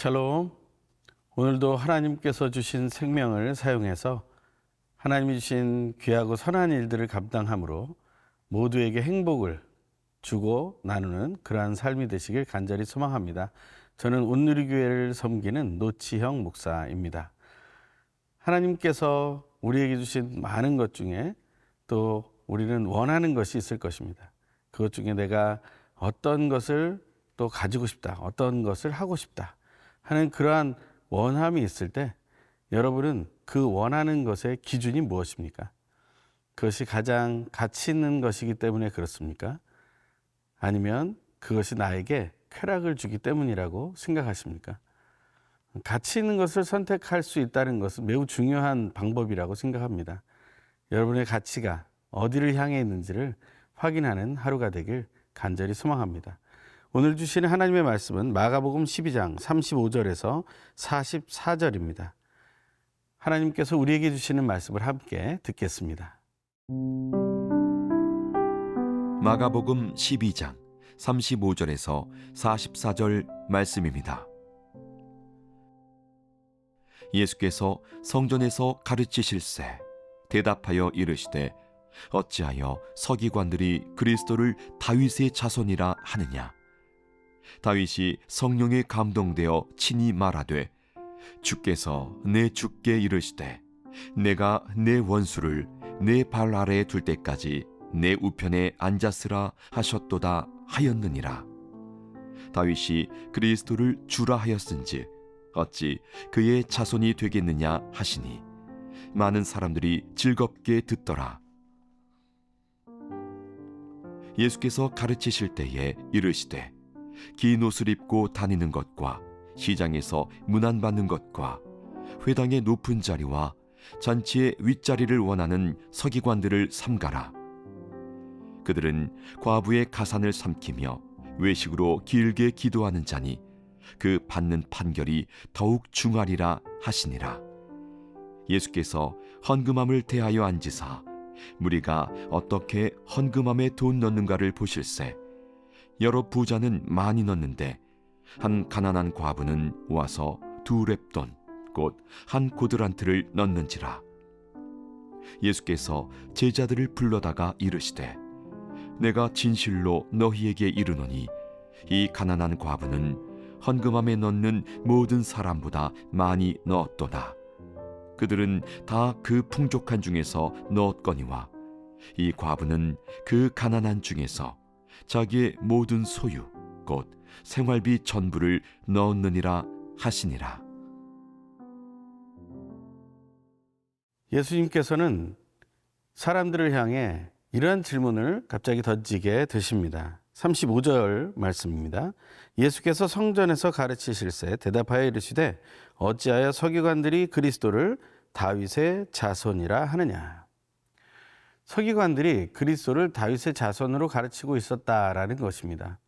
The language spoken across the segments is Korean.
샬롬. 오늘도 하나님께서 주신 생명을 사용해서 하나님이 주신 귀하고 선한 일들을 감당함으로 모두에게 행복을 주고 나누는 그러한 삶이 되시길 간절히 소망합니다. 저는 온누리교회를 섬기는 노치형 목사입니다. 하나님께서 우리에게 주신 많은 것 중에 또 우리는 원하는 것이 있을 것입니다. 그것 중에 내가 어떤 것을 또 가지고 싶다, 어떤 것을 하고 싶다 하는 그러한 원함이 있을 때 여러분은 그 원하는 것의 기준이 무엇입니까? 그것이 가장 가치 있는 것이기 때문에 그렇습니까? 아니면 그것이 나에게 쾌락을 주기 때문이라고 생각하십니까? 가치 있는 것을 선택할 수 있다는 것은 매우 중요한 방법이라고 생각합니다. 여러분의 가치가 어디를 향해 있는지를 확인하는 하루가 되길 간절히 소망합니다. 오늘 주시는 하나님의 말씀은 마가복음 12장 35절에서 44절입니다. 하나님께서 우리에게 주시는 말씀을 함께 듣겠습니다. 마가복음 12장 35절에서 44절 말씀입니다. 예수께서 성전에서 가르치실세 대답하여 이르시되 어찌하여 서기관들이 그리스도를 다윗의 자손이라 하느냐. 다윗이 성령에 감동되어 친히 말하되 주께서 내 주께 이르시되 내가 내 원수를 내 발 아래에 둘 때까지 내 우편에 앉았으라 하셨도다 하였느니라. 다윗이 그리스도를 주라 하였은지 어찌 그의 자손이 되겠느냐 하시니 많은 사람들이 즐겁게 듣더라. 예수께서 가르치실 때에 이르시되 긴 옷을 입고 다니는 것과 시장에서 문안받는 것과 회당의 높은 자리와 잔치의 윗자리를 원하는 서기관들을 삼가라. 그들은 과부의 가산을 삼키며 외식으로 길게 기도하는 자니 그 받는 판결이 더욱 중하리라 하시니라. 예수께서 헌금함을 대하여 앉으사 무리가 어떻게 헌금함에 돈 넣는가를 보실세 여러 부자는 많이 넣는데 한 가난한 과부는 와서 2렙돈 곧 한 고드란트를 넣는지라. 예수께서 제자들을 불러다가 이르시되 내가 진실로 너희에게 이르노니 이 가난한 과부는 헌금함에 넣는 모든 사람보다 많이 넣었도다. 그들은 다 그 풍족한 중에서 넣었거니와 이 과부는 그 가난한 중에서 자기의 모든 소유 곧 생활비 전부를 넣었느니라 하시니라. 예수님께서는 사람들을 향해 이러한 질문을 갑자기 던지게 되십니다. 35절 말씀입니다. 예수께서 성전에서 가르치실세 대답하여 이르시되 어찌하여 서기관들이 그리스도를 다윗의 자손이라 하느냐. 서기관들이 그리스도를 다윗의 자손으로 가르치고 있었다라는 것입니다.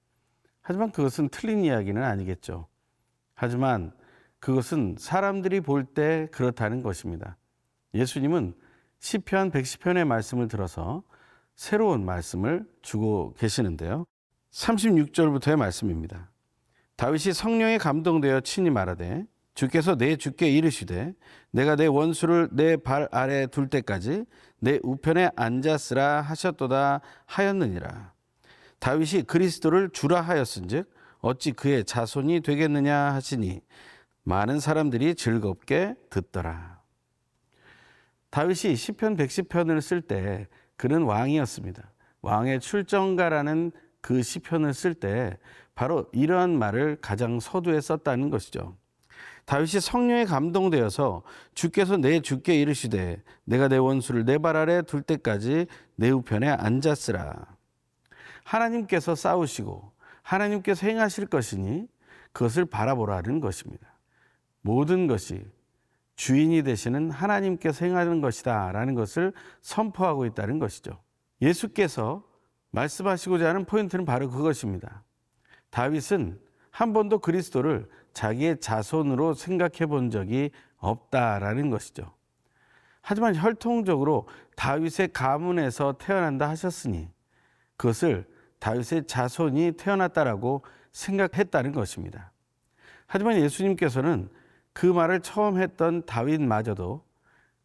하지만 그것은 틀린 이야기는 아니겠죠. 하지만 그것은 사람들이 볼 때 그렇다는 것입니다. 예수님은 시편 110편의 말씀을 들어서 새로운 말씀을 주고 계시는데요. 36절부터의 말씀입니다. 다윗이 성령에 감동되어 친히 말하되 주께서 내 주께 이르시되 내가 내 원수를 내 발 아래에 둘 때까지 내 우편에 앉았으라 하셨도다 하였느니라. 다윗이 그리스도를 주라 하였은즉 어찌 그의 자손이 되겠느냐 하시니 많은 사람들이 즐겁게 듣더라. 다윗이 시편 110편을 쓸 때 그는 왕이었습니다. 왕의 출정가라는 그 시편을 쓸 때 바로 이러한 말을 가장 서두에 썼다는 것이죠. 다윗이 성령에 감동되어서 주께서 내 주께 이르시되 내가 내 원수를 내 발 아래 둘 때까지 내 우편에 앉았으라. 하나님께서 싸우시고 하나님께서 행하실 것이니 그것을 바라보라는 것입니다. 모든 것이 주인이 되시는 하나님께서 행하는 것이다 라는 것을 선포하고 있다는 것이죠. 예수께서 말씀하시고자 하는 포인트는 바로 그것입니다. 다윗은 한 번도 그리스도를 자기의 자손으로 생각해 본 적이 없다라는 것이죠. 하지만 혈통적으로 다윗의 가문에서 태어난다 하셨으니 그것을 다윗의 자손이 태어났다라고 생각했다는 것입니다. 하지만 예수님께서는 그 말을 처음 했던 다윗마저도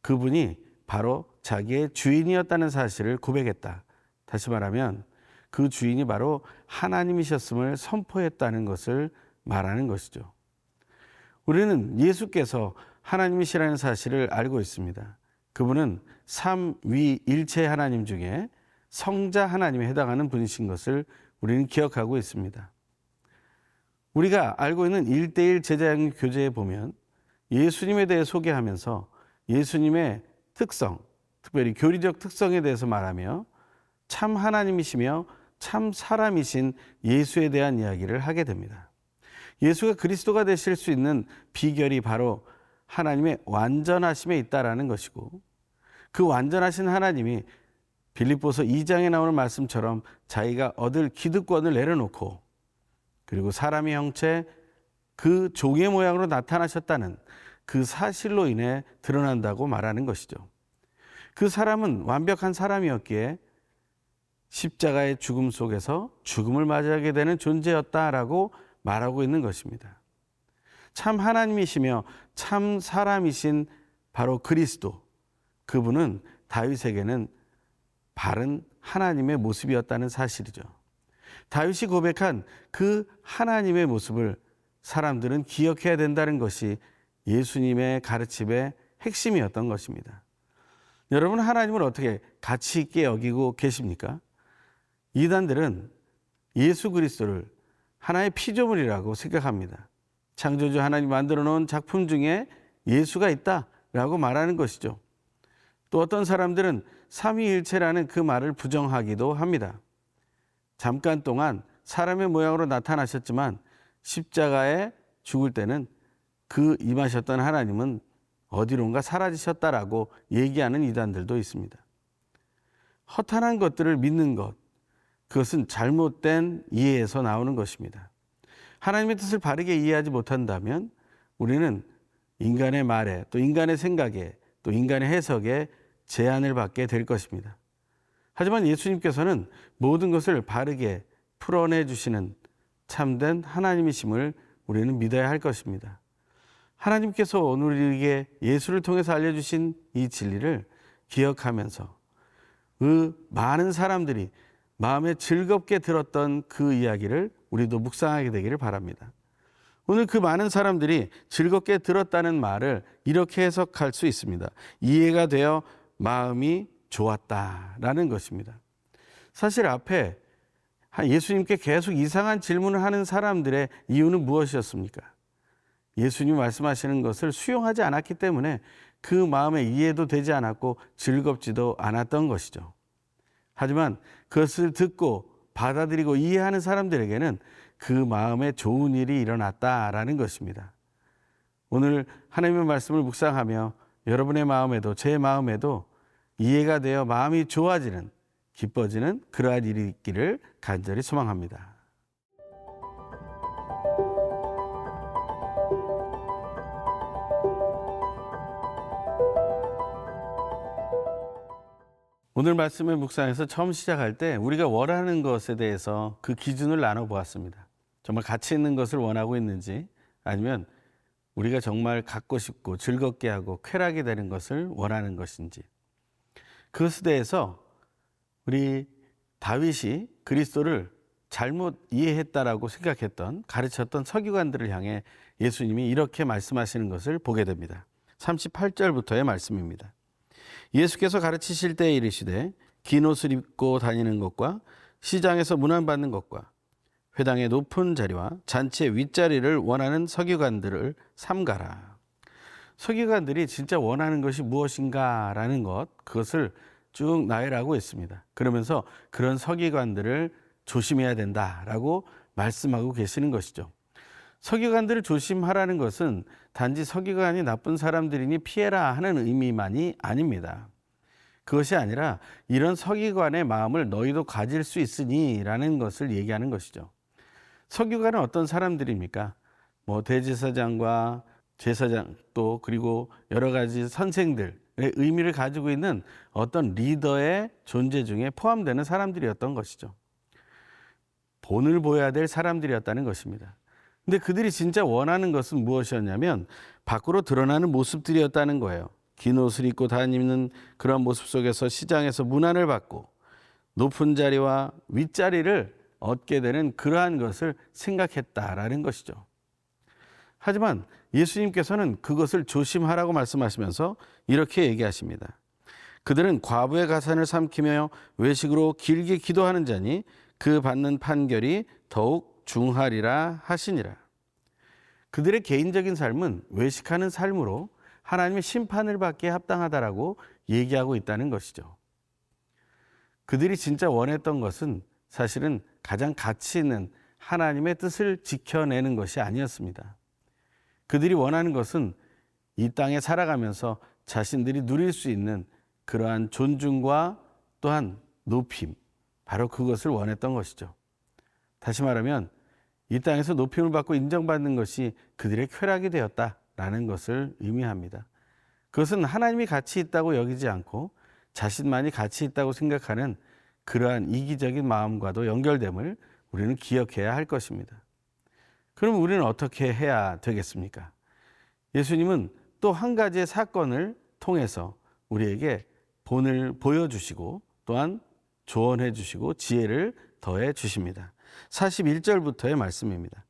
그분이 바로 자기의 주인이었다는 사실을 고백했다. 다시 말하면 그 주인이 바로 하나님이셨음을 선포했다는 것을 말하는 것이죠. 우리는 예수께서 하나님이시라는 사실을 알고 있습니다. 그분은 삼위일체 하나님 중에 성자 하나님에 해당하는 분이신 것을 우리는 기억하고 있습니다. 우리가 알고 있는 1:1 제자양 교재에 보면 예수님에 대해 소개하면서 예수님의 특성, 특별히 교리적 특성에 대해서 말하며 참 하나님이시며 참 사람이신 예수에 대한 이야기를 하게 됩니다. 예수가 그리스도가 되실 수 있는 비결이 바로 하나님의 완전하심에 있다라는 것이고, 그 완전하신 하나님이 빌립보서 2장에 나오는 말씀처럼 자기가 얻을 기득권을 내려놓고 그리고 사람의 형체 그 종의 모양으로 나타나셨다는 그 사실로 인해 드러난다고 말하는 것이죠. 그 사람은 완벽한 사람이었기에 십자가의 죽음 속에서 죽음을 맞이하게 되는 존재였다라고 말하고 있는 것입니다. 참 하나님이시며 참 사람이신 바로 그리스도, 그분은 다윗에게는 바른 하나님의 모습이었다는 사실이죠. 다윗이 고백한 그 하나님의 모습을 사람들은 기억해야 된다는 것이 예수님의 가르침의 핵심이었던 것입니다. 여러분, 하나님을 어떻게 가치 있게 여기고 계십니까? 이단들은 예수 그리스도를 하나의 피조물이라고 생각합니다. 창조주 하나님 만들어 놓은 작품 중에 예수가 있다라고 말하는 것이죠. 또 어떤 사람들은 삼위일체라는 그 말을 부정하기도 합니다. 잠깐 동안 사람의 모양으로 나타나셨지만 십자가에 죽을 때는 그 임하셨던 하나님은 어디론가 사라지셨다라고 얘기하는 이단들도 있습니다. 허탄한 것들을 믿는 것, 그것은 잘못된 이해에서 나오는 것입니다. 하나님의 뜻을 바르게 이해하지 못한다면 우리는 인간의 말에, 또 인간의 생각에, 또 인간의 해석에 제한을 받게 될 것입니다. 하지만 예수님께서는 모든 것을 바르게 풀어내 주시는 참된 하나님이심을 우리는 믿어야 할 것입니다. 하나님께서 오늘 우리에게 예수를 통해서 알려주신 이 진리를 기억하면서 그 많은 사람들이 마음에 즐겁게 들었던 그 이야기를 우리도 묵상하게 되기를 바랍니다. 오늘 그 많은 사람들이 즐겁게 들었다는 말을 이렇게 해석할 수 있습니다. 이해가 되어 마음이 좋았다라는 것입니다. 사실 앞에 예수님께 계속 이상한 질문을 하는 사람들의 이유는 무엇이었습니까? 예수님 말씀하시는 것을 수용하지 않았기 때문에 그 마음에 이해도 되지 않았고 즐겁지도 않았던 것이죠. 하지만 그것을 듣고 받아들이고 이해하는 사람들에게는 그 마음에 좋은 일이 일어났다라는 것입니다. 오늘 하나님의 말씀을 묵상하며 여러분의 마음에도 제 마음에도 이해가 되어 마음이 좋아지는, 기뻐지는 그러한 일이 있기를 간절히 소망합니다. 오늘 말씀의 묵상에서 처음 시작할 때 우리가 원하는 것에 대해서 그 기준을 나눠보았습니다. 정말 가치 있는 것을 원하고 있는지, 아니면 우리가 정말 갖고 싶고 즐겁게 하고 쾌락이 되는 것을 원하는 것인지, 그것에 대해서 우리 다윗이 그리스도를 잘못 이해했다라고 생각했던, 가르쳤던 서기관들을 향해 예수님이 이렇게 말씀하시는 것을 보게 됩니다. 38절부터의 말씀입니다. 예수께서 가르치실 때에 이르시되 긴 옷을 입고 다니는 것과 시장에서 문안받는 것과 회당의 높은 자리와 잔치의 윗자리를 원하는 서기관들을 삼가라. 서기관들이 진짜 원하는 것이 무엇인가라는 것, 그것을 쭉 나열하고 있습니다. 그러면서 그런 서기관들을 조심해야 된다라고 말씀하고 계시는 것이죠. 서기관들을 조심하라는 것은 단지 서기관이 나쁜 사람들이니 피해라 하는 의미만이 아닙니다. 그것이 아니라 이런 서기관의 마음을 너희도 가질 수 있으니 라는 것을 얘기하는 것이죠. 서기관은 어떤 사람들입니까? 대제사장과 제사장, 또 그리고 여러 가지 선생들의 의미를 가지고 있는 어떤 리더의 존재 중에 포함되는 사람들이었던 것이죠. 본을 보여야 될 사람들이었다는 것입니다. 근데 그들이 진짜 원하는 것은 무엇이었냐면 밖으로 드러나는 모습들이었다는 거예요. 긴 옷을 입고 다니는 그런 모습 속에서 시장에서 문안을 받고 높은 자리와 윗자리를 얻게 되는 그러한 것을 생각했다라는 것이죠. 하지만 예수님께서는 그것을 조심하라고 말씀하시면서 이렇게 얘기하십니다. 그들은 과부의 가산을 삼키며 외식으로 길게 기도하는 자니 그 받는 판결이 더욱 중하리라 하시니라. 그들의 개인적인 삶은 외식하는 삶으로 하나님의 심판을 받기에 합당하다라고 얘기하고 있다는 것이죠. 그들이 진짜 원했던 것은 사실은 가장 가치 있는 하나님의 뜻을 지켜내는 것이 아니었습니다. 그들이 원하는 것은 이 땅에 살아가면서 자신들이 누릴 수 있는 그러한 존중과 또한 높임, 바로 그것을 원했던 것이죠. 다시 말하면 이 땅에서 높임을 받고 인정받는 것이 그들의 쾌락이 되었다라는 것을 의미합니다. 그것은 하나님이 가치 있다고 여기지 않고 자신만이 가치 있다고 생각하는 그러한 이기적인 마음과도 연결됨을 우리는 기억해야 할 것입니다. 그럼 우리는 어떻게 해야 되겠습니까? 예수님은 또 한 가지의 사건을 통해서 우리에게 본을 보여주시고 또한 조언해 주시고 지혜를 더해 주십니다. 41절부터의 말씀입니다.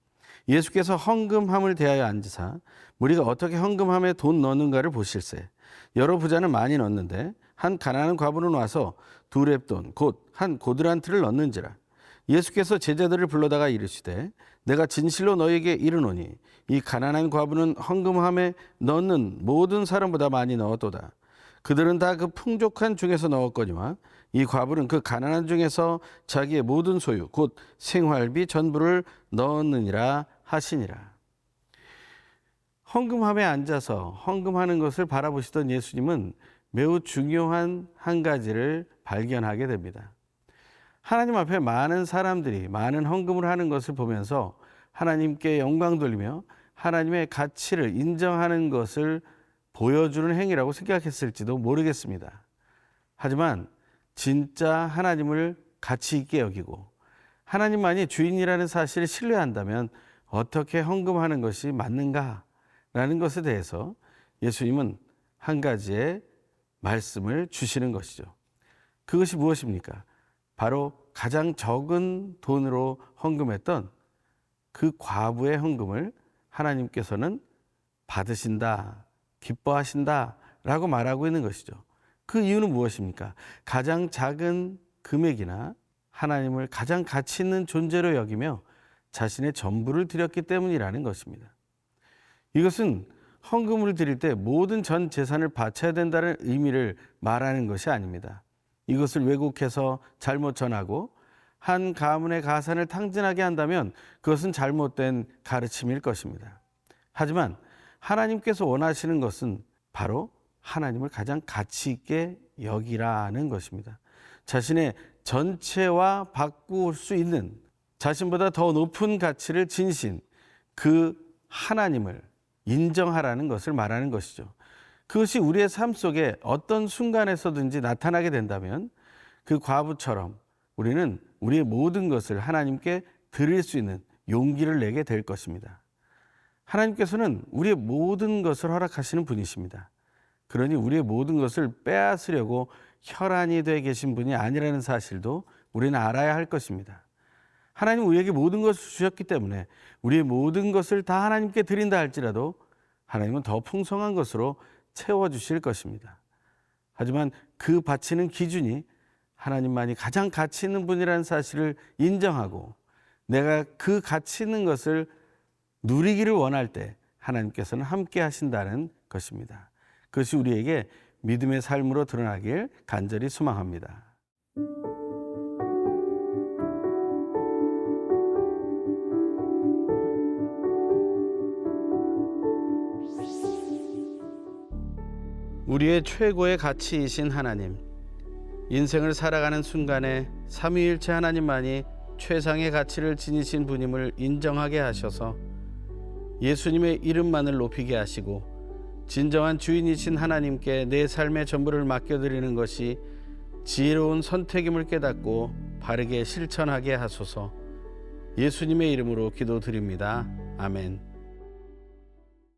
예수께서 헌금함을 대하여 앉으사 우리가 어떻게 헌금함에 돈 넣는가를 보실세. 여러 부자는 많이 넣는데 한 가난한 과부는 와서 두 렙돈 곧 한 고드란트를 넣는지라. 예수께서 제자들을 불러다가 이르시되 내가 진실로 너희에게 이르노니 이 가난한 과부는 헌금함에 넣는 모든 사람보다 많이 넣었도다. 그들은 다 그 풍족한 중에서 넣었거니와 이 과부는 그 가난한 중에서 자기의 모든 소유 곧 생활비 전부를 넣었느니라 하시니라. 헌금함에 앉아서 헌금하는 것을 바라보시던 예수님은 매우 중요한 한 가지를 발견하게 됩니다. 하나님 앞에 많은 사람들이 많은 헌금을 하는 것을 보면서 하나님께 영광 돌리며 하나님의 가치를 인정하는 것을 보여주는 행위라고 생각했을지도 모르겠습니다. 하지만 진짜 하나님을 가치 있게 여기고 하나님만이 주인이라는 사실을 신뢰한다면 어떻게 헌금하는 것이 맞는가라는 것에 대해서 예수님은 한 가지의 말씀을 주시는 것이죠. 그것이 무엇입니까? 바로 가장 적은 돈으로 헌금했던 그 과부의 헌금을 하나님께서는 받으신다, 기뻐하신다 라고 말하고 있는 것이죠. 그 이유는 무엇입니까? 가장 작은 금액이나 하나님을 가장 가치 있는 존재로 여기며 자신의 전부를 드렸기 때문이라는 것입니다. 이것은 헌금을 드릴 때 모든 전 재산을 바쳐야 된다는 의미를 말하는 것이 아닙니다. 이것을 왜곡해서 잘못 전하고 한 가문의 가산을 탕진하게 한다면 그것은 잘못된 가르침일 것입니다. 하지만 하나님께서 원하시는 것은 바로 하나님을 가장 가치 있게 여기라는 것입니다. 자신의 전체와 바꿀 수 있는 자신보다 더 높은 가치를 지니신 그 하나님을 인정하라는 것을 말하는 것이죠. 그것이 우리의 삶 속에 어떤 순간에서든지 나타나게 된다면 그 과부처럼 우리는 우리의 모든 것을 하나님께 드릴 수 있는 용기를 내게 될 것입니다. 하나님께서는 우리의 모든 것을 허락하시는 분이십니다. 그러니 우리의 모든 것을 빼앗으려고 혈안이 되어 계신 분이 아니라는 사실도 우리는 알아야 할 것입니다. 하나님은 우리에게 모든 것을 주셨기 때문에 우리의 모든 것을 다 하나님께 드린다 할지라도 하나님은 더 풍성한 것으로 채워주실 것입니다. 하지만 그 바치는 기준이 하나님만이 가장 가치 있는 분이라는 사실을 인정하고 내가 그 가치 있는 것을 누리기를 원할 때 하나님께서는 함께 하신다는 것입니다. 그것이 우리에게 믿음의 삶으로 드러나길 간절히 소망합니다. 우리의 최고의 가치이신 하나님, 인생을 살아가는 순간에 삼위일체 하나님만이 최상의 가치를 지니신 분임을 인정하게 하셔서 예수님의 이름만을 높이게 하시고 진정한 주인이신 하나님께 내 삶의 전부를 맡겨드리는 것이 지혜로운 선택임을 깨닫고 바르게 실천하게 하소서. 예수님의 이름으로 기도드립니다. 아멘.